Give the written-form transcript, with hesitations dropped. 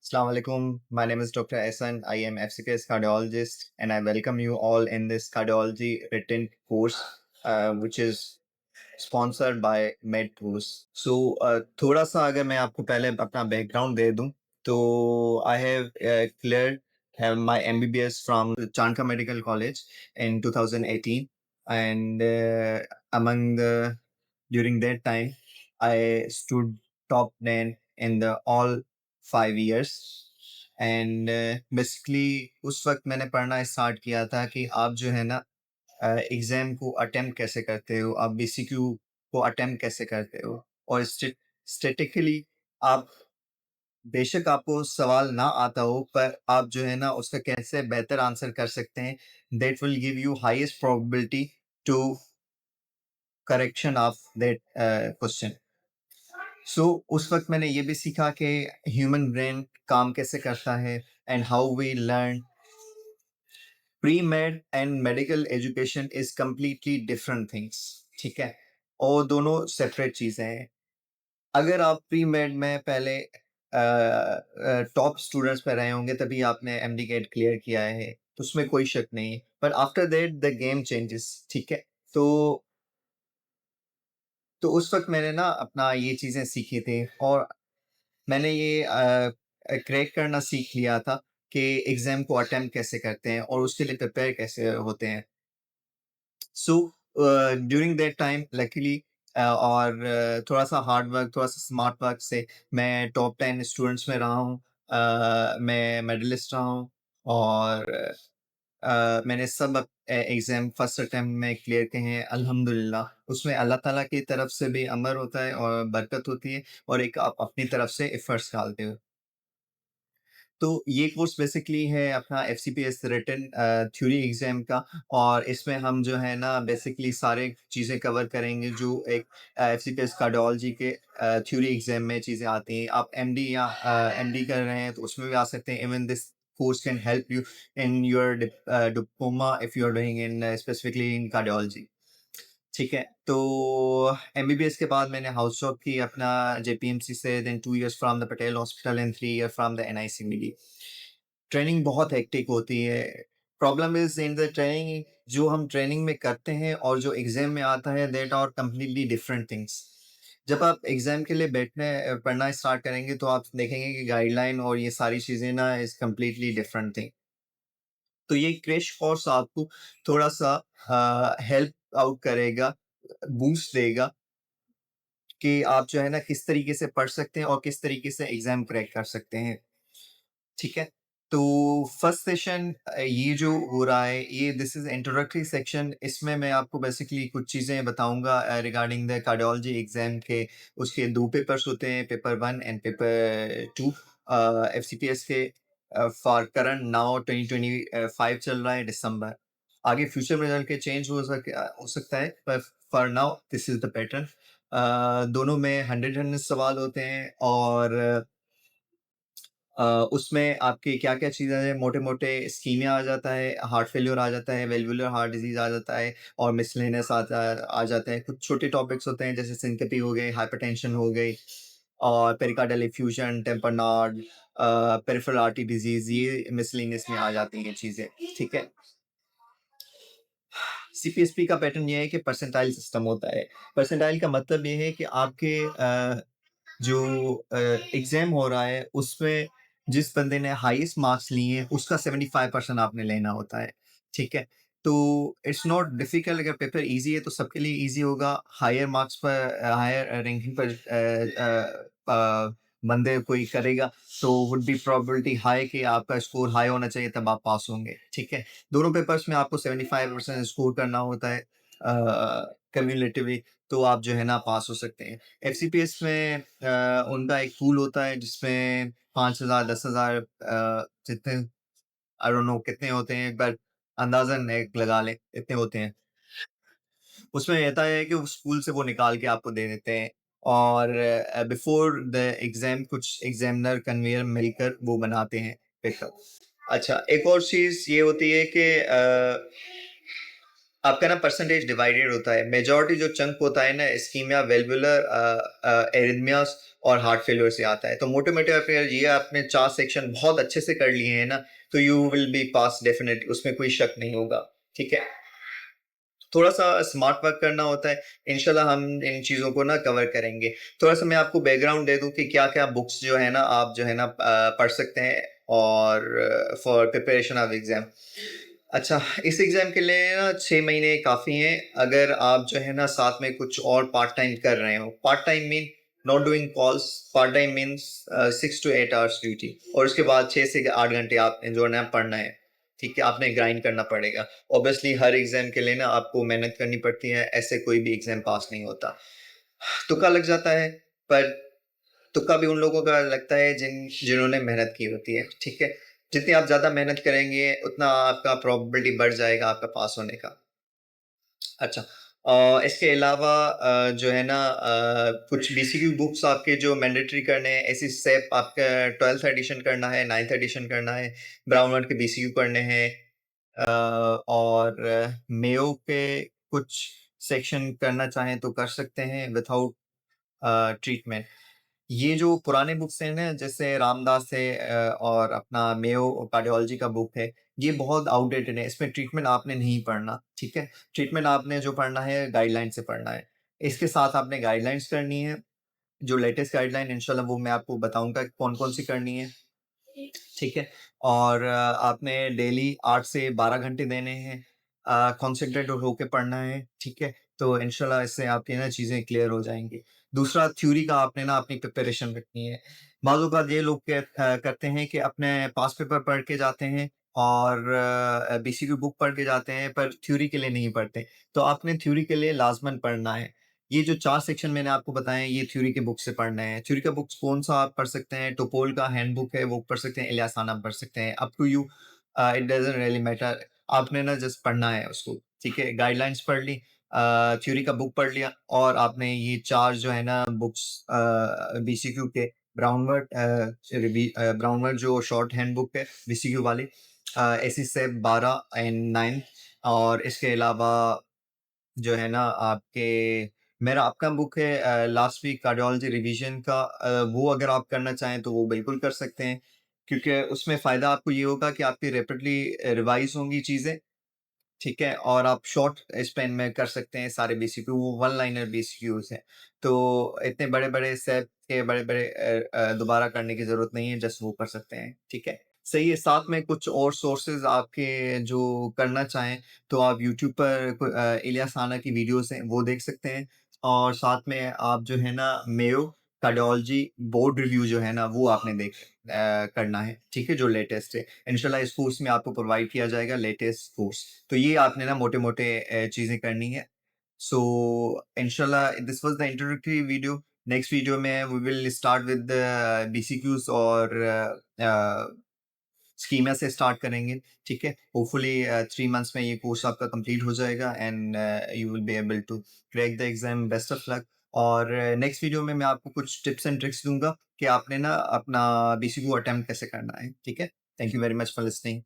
Assalamu alaikum. My name is Dr. Ehsan. I am FCPS cardiologist, and I welcome you all in this cardiology written course, which is sponsored by MedPulse. So, थोड़ा सा अगर मैं आपको पहले अपना background दे दूं, तो I have cleared have my MBBS from Chanka Medical College in 2018, and among the during that time, I stood top 10 in the all 5 years. And basically उस वक्त मैंने पढ़ना स्टार्ट किया था कि आप जो है ना एग्जाम को अटेम्प्ट कैसे करते हो, आप बीसीक्यू को अटेम्प्ट कैसे करते हो, और स्टेटिकली आप बेशक आपको सवाल ना आता हो पर आप जो है ना उसका कैसे बेहतर आंसर कर सकते हैं, that will give you highest probability to correction of that question. So उस वक्त मैंने ये भी सीखा कि ह्यूमन ब्रेन काम कैसे करता है and how we learn. Pre med and medical education is completely different things. ठीक है, और दोनों सेपरेट चीज़ें हैं. अगर आप प्री मेड में पहले टॉप स्टूडेंट्स में रहे होंगे तभी आपने एमडी गेट क्लियर किया है, तो उसमें कोई शक नहीं है. पर after that the game changes. ठीक है, तो उस वक्त मैंने ना अपना ये चीज़ें सीखी थी, और मैंने ये क्रैक करना सीख लिया था कि एग्ज़ाम को अटेम्प्ट कैसे करते हैं और उसके लिए प्रिपेयर कैसे होते हैं. So during that time luckily और थोड़ा सा हार्ड वर्क, थोड़ा सा स्मार्ट वर्क से मैं टॉप 10 स्टूडेंट्स में रहा हूँ. मैं मेडलिस्ट रहा हूँ, और मैंने सब एग्ज़ाम फर्स्ट अटेम्प्ट में क्लियर किए हैं अल्हम्दुलिल्लाह. उसमें अल्लाह ताला की तरफ से भी अमर होता है और बरकत होती है, और एक आप अपनी तरफ से एफर्ट्स डालते हो. तो ये कोर्स बेसिकली है अपना एफसीपीएस रिटन थ्योरी एग्जाम का, और इसमें हम जो है ना बेसिकली सारे चीज़ें कवर करेंगे जो एक एफसीपीएस कार्डियोलॉजी के थ्योरी एग्जाम में चीज़ें आती हैं. आप एमडी या एमडी कर रहे हैं तो उसमें भी आ सकते हैं. Even this course can help you in your diploma if you are doing in specifically in cardiology. ठीक है, तो एमबीबीएस के बाद मैंने हाउस जॉब की अपना जेपीएमसी से, then 2 years from the Patel hospital and 3 year from the NICBD. Training बहुत हेक्टिक होती है. Problem is in the training, जो हम ट्रेनिंग में करते हैं और जो एग्जाम में आता है, that are completely different things. जब आप एग्जाम के लिए बैठने पढ़ना स्टार्ट करेंगे तो आप देखेंगे कि गाइडलाइन और ये सारी चीज़ें ना इज कम्प्लीटली डिफरेंट थिंग. तो ये क्रैश कोर्स आपको थोड़ा सा हेल्प आउट करेगा, बूस्ट देगा कि आप जो है ना किस तरीके से पढ़ सकते हैं और किस तरीके से एग्जाम क्रैक कर सकते हैं. ठीक है, तो फर्स्ट सेशन ये जो हो रहा है, ये दिस इज इंट्रोडक्टरी सेक्शन. इसमें मैं आपको बेसिकली कुछ चीज़ें बताऊंगा रिगार्डिंग द कार्डियोलॉजी एग्जाम के. उसके दो पेपर्स होते हैं, paper 1 and paper 2. F C P S के फॉर करंट नाउ 2025 चल रहा है दिसंबर. आगे फ्यूचर में चल के चेंज हो सकता है, पर for now this is the pattern. दोनों में 100 सवाल होते हैं, और उसमें आपकी क्या-क्या चीज़ें हैं, मोटे-मोटे इस्कीमिया आ जाता है, हार्ट फेल्योर आ जाता है, वेल्वुलर हार्ट डिज़ीज़ आ जाता है, और मिसलेनियस आ जाते हैं. कुछ छोटे टॉपिक्स होते हैं जैसे सिनकोपी हो गई, हाइपरटेंशन हो गई, और pericardial effusion, tamponade, peripheral artery disease, ये मिसलेनियस में आ जाती हैं चीज़ें. ठीक है. सीपीएसपी का पैटर्न ये है कि परसेंटाइल सिस्टम होता है. परसेंटाइल का मतलब ये है कि आपके जो एग्जाम हो रहा है उसमें जिस बंदे ने हाईएस्ट मार्क्स लिए हैं उसका 75% आपने लेना होता है. ठीक है, तो इट्स नॉट डिफिकल्ट. अगर पेपर इजी है तो सबके लिए इजी होगा. हायर मार्क्स पर हायर रैंकिंग पर बंदे कोई करेगा तो वुड बी प्रोबेबिलिटी हाई कि आपका स्कोर हाई होना चाहिए तब आप पास होंगे. ठीक है, दोनों पेपर्स में आपको 75% स्कोर करना होता है कम्युलेटिवली, तो आप जो है ना पास हो सकते हैं. एफसीपीएस में उनका एक पूल होता है जिसमें 5,000 10,000 जितने आई डोंट नो कितने होते हैं, बट अंदाजन एक लगा लें इतने होते हैं. उसमें रहता है कि उस पूल से वो निकाल के आपको दे देते हैं, और बिफोर द एग्जाम कुछ एग्जामिनर कन्वेयर मिलकर वो बनाते हैं पेपर. अच्छा, एक और चीज़ ये होती है कि आपका ना परसेंटेज डिवाइडेड होता है. मेजॉरिटी जो चंक होता है ना इस्कीमिया, वेल्वुलर एरिथमियास और हार्ट फेल्योर से आता है। तो मोटे-मोटे अगर ये आपने 4 सेक्शन बहुत अच्छे से कर लिए हैं ना, तो you will B pass definitely, उसमें कोई शक नहीं होगा, ठीक है? थोड़ा-सा स्मार्ट वर्क करना होता है, इंशाल्लाह हम इन चीज़ों को ना कवर करेंगे। थोड़ा-सा मैं आपको बैकग्राउंड दे दूँ कि क्या-क्या बुक्स जो है ना आप जो है ना पढ़ सकते हैं और फॉर प्रिपरेशन ऑफ एग्ज़ाम। अच्छा, इस एग्ज़ाम के लिए ना 6 महीने काफ़ी हैं, अगर आप जो है ना साथ में कुछ और पार्ट टाइम कर रहे हो। Part time mean not doing calls, part time means 6 to 8 hours duty और उसके बाद 6 से 8 घंटे आपने जो है ना पढ़ना है, ठीक है? आपने ग्राइंड करना पड़ेगा। ऑब्वियसली हर एग्ज़ाम के लिए ना आपको मेहनत करनी पड़ती है, ऐसे कोई भी एग्ज़ाम पास नहीं होता। तुक्का लग जाता है, पर तुक्का भी उन लोगों का लगता है जिन्होंने मेहनत की होती है, ठीक है? जितनी आप ज़्यादा मेहनत करेंगे, उतना आपका प्रोबेबिलिटी बढ़ जाएगा आपका पास होने का। अच्छा इसके अलावा जो है ना कुछ बीसीक्यू बुक्स आपके जो मैंडेटरी करने हैं, ऐसी सेप आपका 12th एडिशन करना है, 9th एडिशन करना है, ब्राउन वर्ड के बीसीक्यू पढ़ने हैं और मेयो के कुछ सेक्शन करना चाहें तो कर सकते हैं विदाउट ट्रीटमेंट। ये जो पुराने बुक्स हैं ना जैसे रामदास है और अपना मेयो कार्डियोलॉजी का बुक है, ये बहुत आउटडेटेड है, इसमें ट्रीटमेंट आपने नहीं पढ़ना, ठीक है? ट्रीटमेंट आपने जो पढ़ना है गाइडलाइन से पढ़ना है। इसके साथ आपने गाइडलाइंस करनी है, जो लेटेस्ट गाइडलाइन इंशाल्लाह वो मैं आपको बताऊँगा कौन-कौन सी करनी है। ठीक है? और आपने डेली 8 से 12 घंटे देने हैं। कॉन्सन्ट्रेट होके पढ़ना है, ठीक है? तो इंशाल्लाह इससे आपकी ना चीज़ें क्लियर हो जाएँगी। दूसरा थ्योरी का आपने ना अपनी प्रिपरेशन रखनी है। बाज़ औक़ात ये लोग करते हैं कि अपने पास्ट पेपर पढ़ के जाते हैं और बीसीक्यू बुक पढ़ के जाते हैं, पर थ्योरी के लिए नहीं पढ़ते। तो आपने थ्योरी के लिए लाज़मन पढ़ना है। ये जो 4 सेक्शन मैंने आपको बताए हैं, ये थ्योरी के बुक से पढ़ने हैं। थ्योरी का बुक्स कौन-सा आप पढ़ सकते हैं, टोपोल का हैंडबुक है, वो पढ़ सकते हैं, इलियास खान आप पढ़ सकते हैं, up to you it doesn't really matter. आपने ना जस्ट पढ़ना है उसको, ठीक है? गाइडलाइंस पढ़ ली थ्योरी का बुक पढ़ लिया और आपने ये 4 जो है ना बुक्स बीसीक्यू के ब्राउन वर्ड जो शॉर्ट हैंडबुक है बीसीक्यू वाली एसी सेप 12 एंड 9 और इसके अलावा जो है ना आपके मेरा आपका बुक है लास्ट वीक कार्डियोलॉजी रिवीजन का वो अगर आप करना चाहें तो वो बिल्कुल कर सकते हैं क्योंकि उसमें फ़ायदा आपको ये होगा कि आपकी रैपिडली रिवाइज़ होंगी चीज़ें, ठीक है? और आप शॉर्ट स्पैन में कर सकते हैं सारे बीसीक्यू वो वन लाइनर बीसीक्यूज़ हैं। तो इतने बड़े-बड़े सेट के बड़े-बड़े दोबारा करने की ज़रूरत नहीं है, जस्ट वो कर सकते हैं, ठीक है? सही है, साथ में कुछ और सोर्सेज़ आपके जो करना चाहें, तो आप यूट्यूब पर इलियास राना की वीडियोज़ हैं, वो देख सकते हैं और साथ में आप जो है ना मेयो कार्डियोलॉजी बोर्ड रिव्यू जो है ना, वो आपने करना है, ठीक है? जो लेटेस्ट है। इंशाल्लाह इस कोर्स में आपको प्रोवाइड किया जाएगा लेटेस्ट कोर्स। तो ये आपने ना मोटे-मोटे चीज़ें करनी है। सो इंशाल्लाह this was the introductory video. Next video में we will start with the BCQs और स्कीमा से स्टार्ट करेंगे, ठीक है? होपफुली 3 मंथ्स में ये कोर्स आपका कंप्लीट हो जाएगा and you will be able to crack the exam. Best of luck और नेक्स्ट वीडियो में मैं आपको कुछ टिप्स एंड ट्रिक्स दूँगा कि आपने ना अपना बीसीक्यू अटेम्प्ट कैसे करना है, ठीक है? Thank you very much for listening.